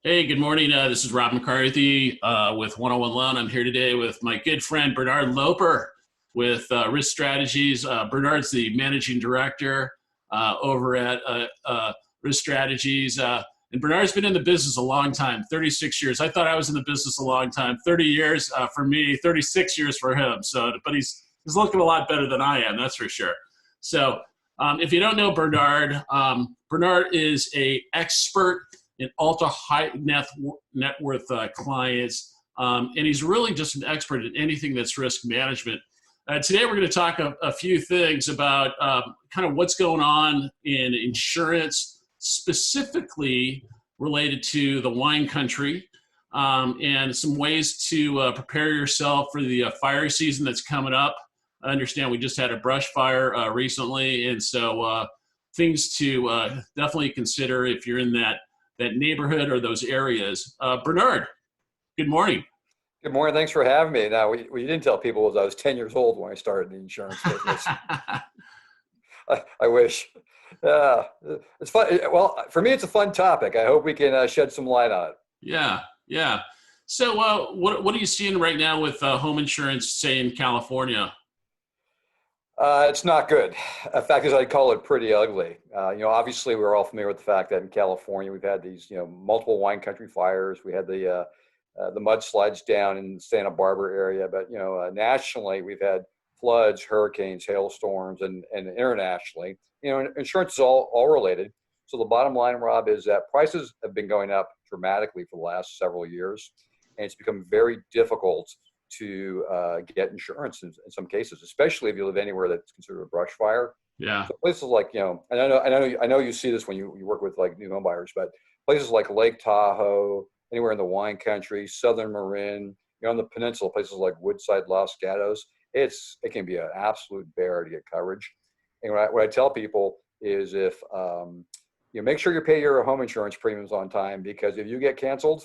Hey, good morning. This is Rob McCarthy with 101 Loan. I'm here today with my good friend Bernard Lauper with Risk Strategies. Bernard's the managing director over at Risk Strategies. And Bernard's been in the business a long time, 36 years. I thought I was in the business a long time, 30 years for me, 36 years for him. But he's looking a lot better than I am, that's for sure. If you don't know Bernard, Bernard is a expert in ultra high net worth clients. And he's really just an expert in anything that's risk management. Today, we're going to talk a few things about kind of what's going on in insurance, specifically related to the wine country, and some ways to prepare yourself for the fire season that's coming up. I understand we just had a brush fire recently, and so things to definitely consider if you're in that neighborhood or those areas. Bernard, good morning. Good morning. Thanks for having me. Now, what you didn't tell people was I was 10 years old when I started the insurance business. I wish. It's fun. Well, for me, it's a fun topic. I hope we can shed some light on it. Yeah. So what are you seeing right now with home insurance, say in California? It's not good. In fact, as I call it, pretty ugly. Obviously, we're all familiar with the fact that in California, we've had these, multiple wine country fires. We had the mudslides down in the Santa Barbara area, but nationally, we've had floods, hurricanes, hailstorms, and internationally, insurance is all related. So the bottom line, Rob, is that prices have been going up dramatically for the last several years, and it's become very difficult to get insurance in some cases, especially if you live anywhere that's considered a brush fire. Yeah. So places like, and I know you see this when you work with like new home buyers, but places like Lake Tahoe, anywhere in the wine country, Southern Marin, on the peninsula, places like Woodside, Los Gatos, it can be an absolute bear to get coverage. And what I tell people is if make sure you pay your home insurance premiums on time, because if you get canceled,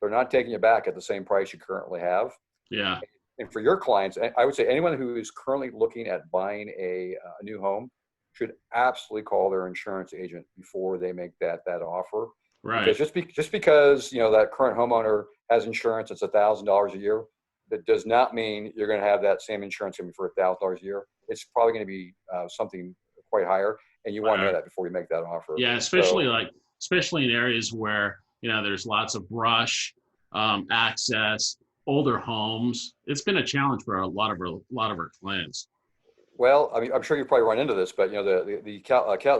they're not taking you back at the same price you currently have. Yeah. And for your clients, I would say anyone who is currently looking at buying a new home should absolutely call their insurance agent before they make that offer. Right. Because just because that current homeowner has insurance that's $1,000 a year, that does not mean you're going to have that same insurance going to be for $1,000 a year. It's probably going to be something quite higher, and you want to know that before you make that offer. Yeah, especially in areas where there's lots of brush, access, older homes. It's been a challenge for a lot of our clients. Well, I mean, I'm sure you probably run into this, but the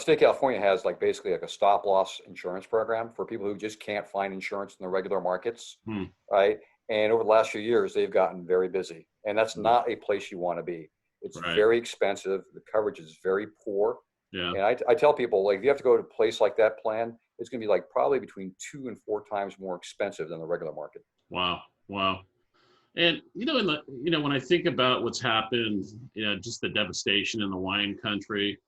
state of California has basically like a stop loss insurance program for people who just can't find insurance in the regular markets, right? And over the last few years, they've gotten very busy, and that's not a place you want to be. It's very expensive. The coverage is very poor. Yeah. And I tell people, if you have to go to a place like that plan, it's going to be probably between 2 and 4 times more expensive than the regular market. Wow. And when I think about what's happened, just the devastation in the wine country,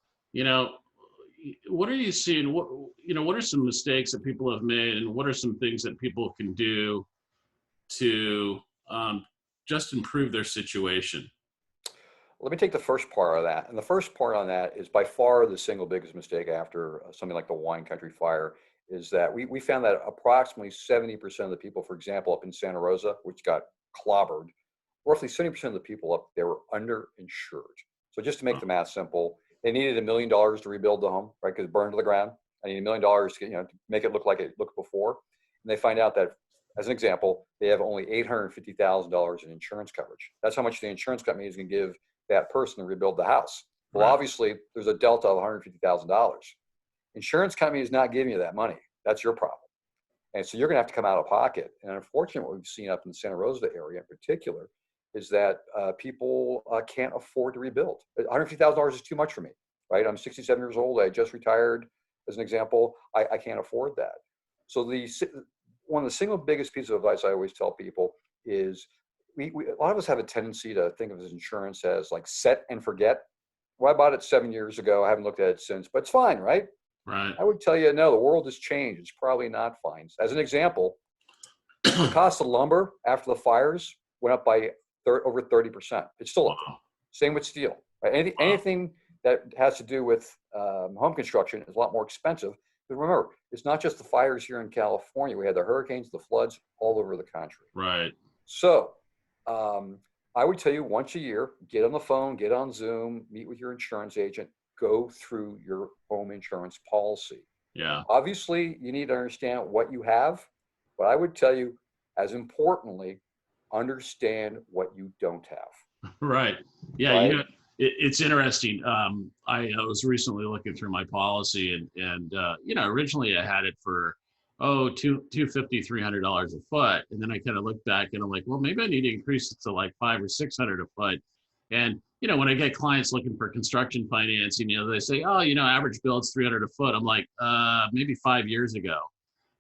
what are you seeing? What are some mistakes that people have made, and what are some things that people can do to just improve their situation? Let me take the first part of that. And the first part on that is by far the single biggest mistake after something like the wine country fire is that we found that approximately 70% of the people, for example, up in Santa Rosa, which got clobbered, roughly 70% of the people up there were underinsured. So just to make the math simple, they needed $1 million to rebuild the home, right? Because it burned to the ground. I need $1 million to to make it look like it looked before. And they find out that, as an example, they have only $850,000 in insurance coverage. That's how much the insurance company is going to give that person to rebuild the house. Well, obviously, there's a delta of $150,000. Insurance company is not giving you that money. That's your problem. And so you're going to have to come out of pocket. And unfortunately, what we've seen up in the Santa Rosa area in particular is that people can't afford to rebuild. $150,000 is too much for me, right? I'm 67 years old. I just retired, as an example. I can't afford that. So one of the single biggest pieces of advice I always tell people is a lot of us have a tendency to think of insurance as set and forget. Well, I bought it 7 years ago. I haven't looked at it since, but it's fine, right? Right. I would tell you, no, the world has changed. It's probably not fine. As an example, the cost of lumber after the fires went up by over 30%. It's still up. Same with steel. Right? Anything that has to do with home construction is a lot more expensive But remember, it's not just the fires here in California. We had the hurricanes, the floods all over the country. Right. So I would tell you once a year, get on the phone, get on Zoom, meet with your insurance agent, go through your home insurance policy. Yeah. Obviously, you need to understand what you have, but I would tell you, as importantly, understand what you don't have. Right. Yeah. Right? It's interesting. I was recently looking through my policy and originally I had it for, $250, $300 a foot. And then I kind of looked back and I'm like, well, maybe I need to increase it to like 500 or 600 a foot. And, when I get clients looking for construction financing, they say, average bill is 300 a foot. I'm like, maybe 5 years ago.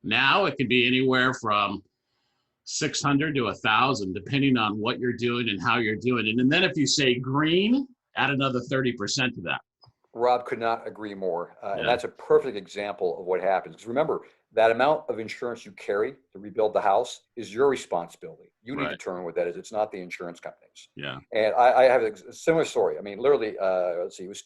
Now it could be anywhere from 600 to 1,000, depending on what you're doing and how you're doing it. And then if you say green, add another 30% to that. Rob, could not agree more. Yeah. And that's a perfect example of what happens. Because remember, that amount of insurance you carry to rebuild the house is your responsibility. You need to determine what that is. It's not the insurance companies. Yeah. And I have a similar story. I mean, literally, let's see, it was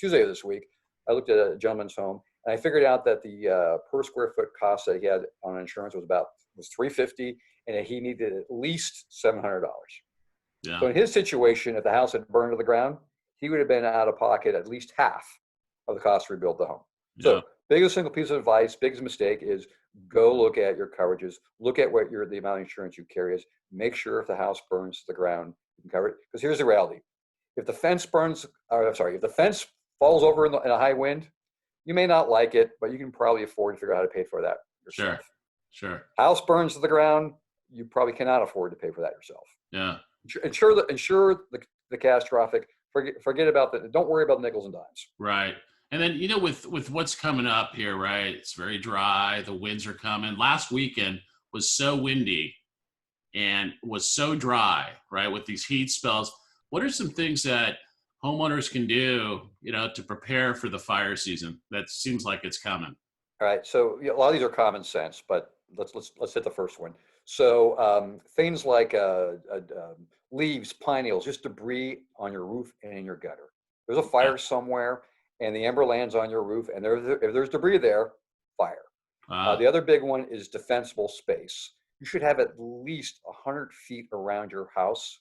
Tuesday of this week. I looked at a gentleman's home and I figured out that the per square foot cost that he had on insurance was $350, and that he needed at least $700. Yeah. So in his situation, if the house had burned to the ground, he would have been out of pocket at least half of the cost to rebuild the home. So biggest single piece of advice, biggest mistake is go look at your coverages, look at what the amount of insurance you carry is, make sure if the house burns to the ground, you can cover it. Because here's the reality. If the fence if the fence falls over in a high wind, you may not like it, but you can probably afford to figure out how to pay for that yourself. Sure. House burns to the ground, you probably cannot afford to pay for that yourself. Yeah. Insure the catastrophic. Forget about that. Don't worry about nickels and dimes. Right. And then, with what's coming up here, right? It's very dry. The winds are coming. Last weekend was so windy and was so dry, right? With these heat spells. What are some things that homeowners can do, to prepare for the fire season? That seems like it's coming. All right. So a lot of these are common sense, but let's hit the first one. So things like leaves, pine needles, just debris on your roof and in your gutter. There's a fire somewhere, and the ember lands on your roof, and if there's debris there, fire. The other big one is defensible space. You should have at least 100 feet around your house,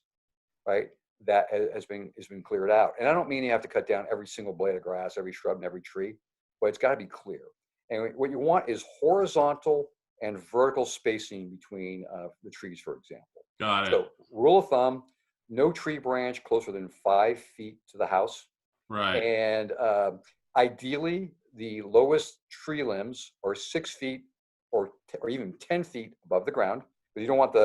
right? That has been cleared out. And I don't mean you have to cut down every single blade of grass, every shrub, and every tree, but it's got to be clear. And what you want is horizontal and vertical spacing between the trees, for example. Got it. So rule of thumb, no tree branch closer than 5 feet to the house. Right. And ideally, the lowest tree limbs are 6 feet or even 10 feet above the ground, because you don't want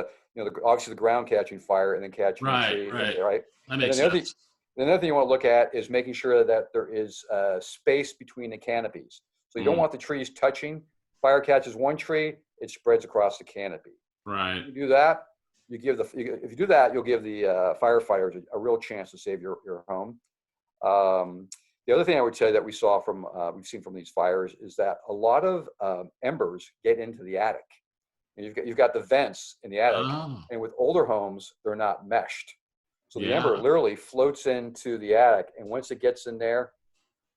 obviously the ground catching fire and then catching the tree. Right. That makes sense. Another thing you want to look at is making sure that there is space between the canopies. So you don't want the trees touching. Fire catches one tree, it spreads across the canopy. Right. If you do that, if you do that, you'll give the firefighters a real chance to save your home. The other thing I would say that we've seen from these fires is that a lot of embers get into the attic. And you've got the vents in the attic, and with older homes, they're not meshed. So the ember literally floats into the attic, and once it gets in there,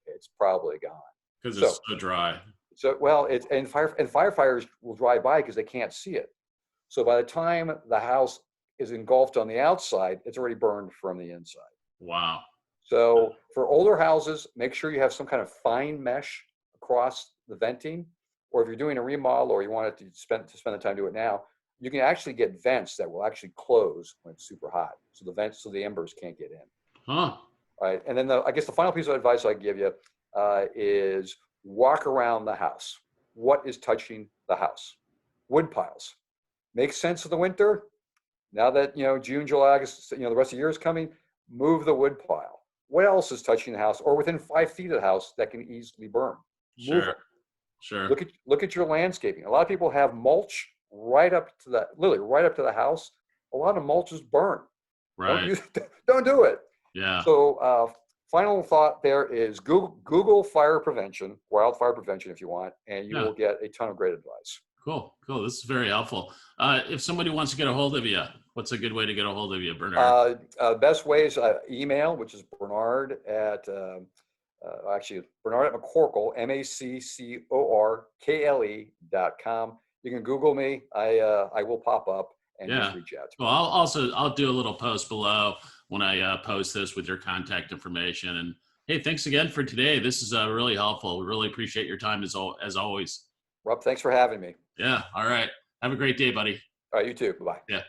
it's probably gone. Because it's so dry. So firefighters will drive by because they can't see it. So by the time the house is engulfed on the outside, it's already burned from the inside. Wow. So for older houses, make sure you have some kind of fine mesh across the venting, or if you're doing a remodel or you want to spend the time to do it now, you can actually get vents that will actually close when it's super hot. So the embers can't get in. Huh. Right. And then I guess the final piece of advice I give you is walk around the house. What is touching the house? Wood piles. Make sense of the winter. Now that, June, July, August, the rest of the year is coming, move the wood pile. What else is touching the house or within 5 feet of the house that can easily burn? Move it. Sure. Look at your landscaping. A lot of people have mulch right up to the house. A lot of mulch is burn. Right. Don't do it. Yeah. So final thought there is Google fire prevention, wildfire prevention if you want, and you will get a ton of great advice. Cool. This is very helpful. If somebody wants to get a hold of you, what's a good way to get a hold of you, Bernard? Best way is email, which is Bernard at actually, Bernard at McCorkle, MacCorkle.com. You can Google me. I will pop up and just Yeah. reach out to Well, me. I'll do a little post below when I post this with your contact information. And hey, thanks again for today. This is really helpful. We really appreciate your time as always. Rob, thanks for having me. Yeah. All right. Have a great day, buddy. All right, you too. Bye-bye. Yeah.